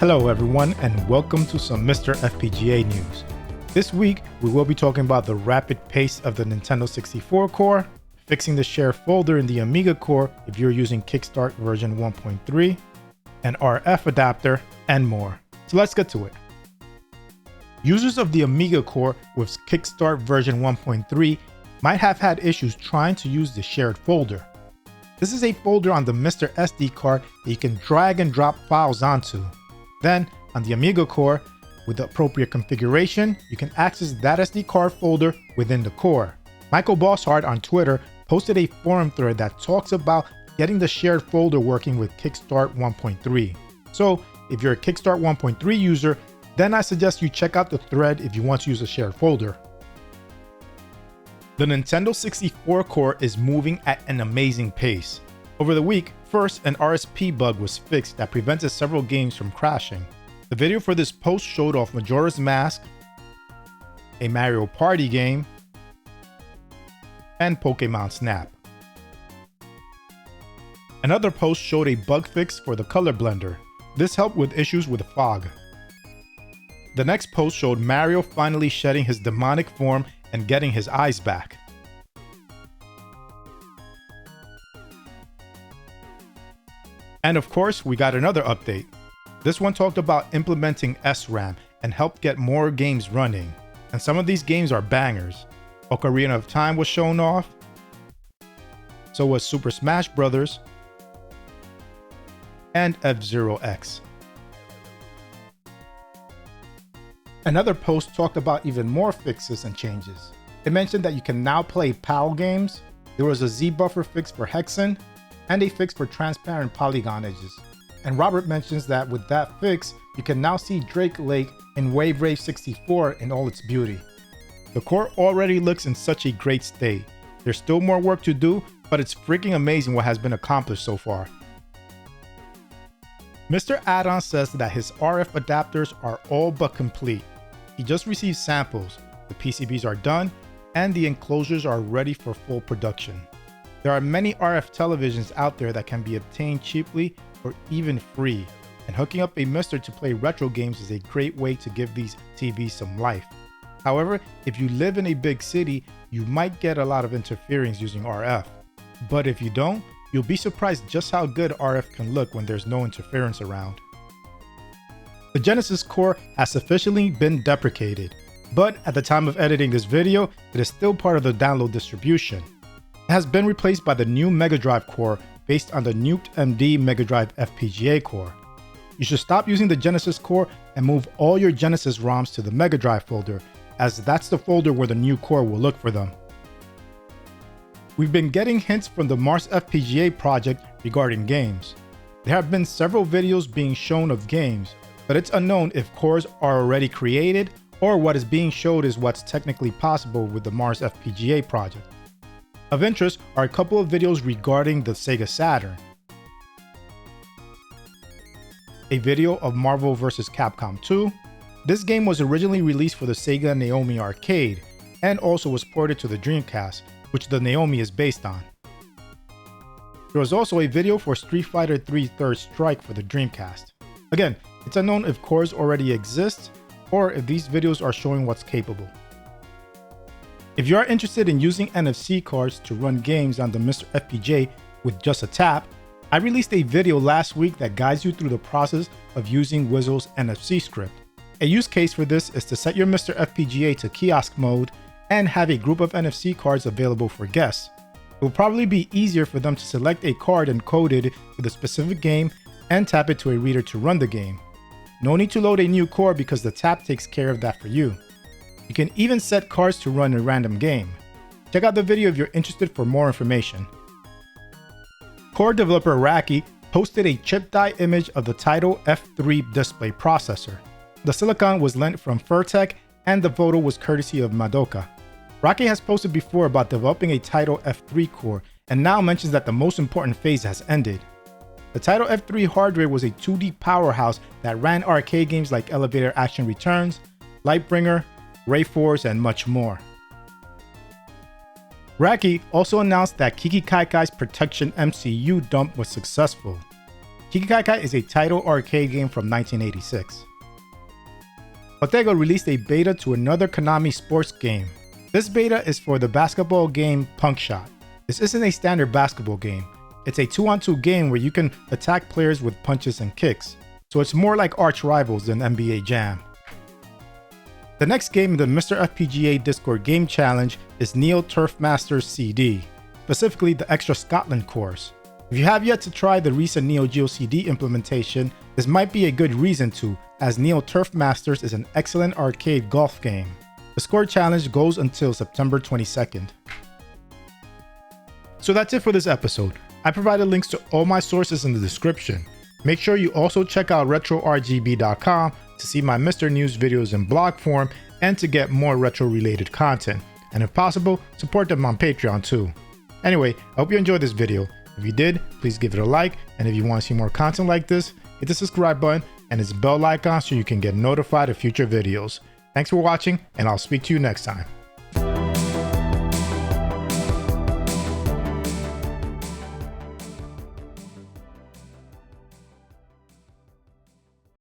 Hello everyone and welcome to some MiSTer FPGA news. This week we will be talking about the rapid pace of the Nintendo 64 core, fixing the shared folder in the Amiga core if you're using Kickstart version 1.3, an RF adapter, and more. So let's get to it. Users of the Amiga core with Kickstart version 1.3 might have had issues trying to use the shared folder. This is a folder on the MiSTer SD card that you can drag and drop files onto. Then, on the Amiga core, with the appropriate configuration, you can access that SD card folder within the core. Michael Bosshard on Twitter posted a forum thread that talks about getting the shared folder working with Kickstart 1.3. So, if you're a Kickstart 1.3 user, then I suggest you check out the thread if you want to use a shared folder. The Nintendo 64 core is moving at an amazing pace. Over the week, first, an RSP bug was fixed that prevented several games from crashing. The video for this post showed off Majora's Mask, a Mario Party game, and Pokemon Snap. Another post showed a bug fix for the color blender. This helped with issues with fog. The next post showed Mario finally shedding his demonic form and getting his eyes back. And of course, we got another update. This one talked about implementing SRAM and helped get more games running. And some of these games are bangers. Ocarina of Time was shown off. So was Super Smash Bros. And F-Zero X. Another post talked about even more fixes and changes. It mentioned that you can now play PAL games. There was a Z-buffer fix for Hexen, and a fix for transparent polygon edges. And Robert mentions that with that fix, you can now see Drake Lake in Wave Rave 64 in all its beauty. The core already looks in such a great state. There's still more work to do, but it's freaking amazing what has been accomplished so far. Mr. Addon says that his RF adapters are all but complete. He just received samples, the PCBs are done, and the enclosures are ready for full production. There are many RF televisions out there that can be obtained cheaply or even free, and hooking up a MiSTer to play retro games is a great way to give these TVs some life. However, if you live in a big city, you might get a lot of interference using RF. But if you don't, you'll be surprised just how good RF can look when there's no interference around. The Genesis core has officially been deprecated, but at the time of editing this video, it is still part of the download distribution. It has been replaced by the new Mega Drive core based on the nuked MD Mega Drive FPGA core. You should stop using the Genesis core and move all your Genesis ROMs to the Mega Drive folder, as that's the folder where the new core will look for them. We've been getting hints from the MARSFPGA project regarding games. There have been several videos being shown of games, but it's unknown if cores are already created or what is being showed is what's technically possible with the MARSFPGA project. Of interest are a couple of videos regarding the Sega Saturn. A video of Marvel vs. Capcom 2. This game was originally released for the Sega Naomi arcade and also was ported to the Dreamcast, which the Naomi is based on. There was also a video for Street Fighter 3 Third Strike for the Dreamcast. Again, it's unknown if cores already exist or if these videos are showing what's capable. If you are interested in using NFC cards to run games on the MiSTer FPGA with just a tap, I released a video last week that guides you through the process of using Whizzle's NFC script. A use case for this is to set your MiSTer FPGA to kiosk mode and have a group of NFC cards available for guests. It will probably be easier for them to select a card encoded with a specific game and tap it to a reader to run the game. No need to load a new core because the tap takes care of that for you. You can even set cards to run a random game. Check out the video if you're interested for more information. Core developer Raki posted a chip die image of the Taito F3 display processor. The silicon was lent from Furtek and the photo was courtesy of Madoka. Raki has posted before about developing a Taito F3 core and now mentions that the most important phase has ended. The Taito F3 hardware was a 2D powerhouse that ran arcade games like Elevator Action Returns, Lightbringer, Rayforce, and much more. Raki also announced that KiKi Kaikai's Protection MCU dump was successful. KiKi Kaikai is a Taito arcade game from 1986. Bottega released a beta to another Konami sports game. This beta is for the basketball game Punk Shot. This isn't a standard basketball game. It's a 2-on-2 game where you can attack players with punches and kicks, so it's more like arch rivals than NBA Jam. The next game in the MiSTer FPGA Discord Game Challenge is Neo Turf Masters CD, specifically the Extra Scotland course. If you have yet to try the recent Neo Geo CD implementation, this might be a good reason to, as Neo Turf Masters is an excellent arcade golf game. The score challenge goes until September 22nd. So that's it for this episode. I provided links to all my sources in the description. Make sure you also check out RetroRGB.com to see my MiSTer News videos in blog form and to get more retro related content. And if possible, support them on Patreon too. Anyway, I hope you enjoyed this video. If you did, please give it a like, and if you want to see more content like this, hit the subscribe button and its bell icon so you can get notified of future videos. Thanks for watching, and I'll speak to you next time.